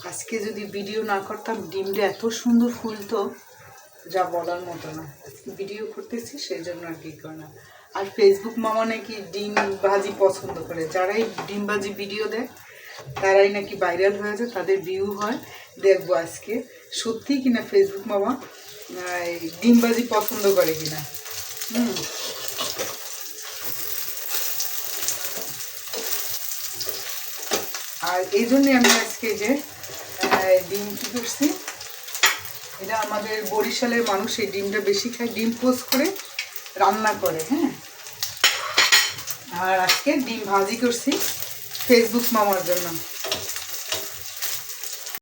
আজকে যদি ভিডিও না করতাম ডিমটা এত সুন্দর ফুলতো যা বলার মতো না। আজকে ভিডিও করতেছি সেই জন্য আর কি করে না। আর ফেসবুক মামা নাকি ডিম ভাজি পছন্দ করে, যারাই ডিম ভাজি ভিডিও দেয় তারাই নাকি ভাইরাল হয়ে যায়, তাদের ভিউ হয়। দেখবো আজকে সত্যি কিনা ফেসবুক মামা ডিম ভাজি পছন্দ করে কিনা। আর এই জন্যে আমি আজকে যে ডিম কী করছি, এটা আমাদের বরিশালের মানুষ এই ডিমটা বেশি খায়, ডিম পোস্ট করে রান্না করে। হ্যাঁ, আর আজকে ডিম ভাজি করছি ফেসবুক মামার জন্য।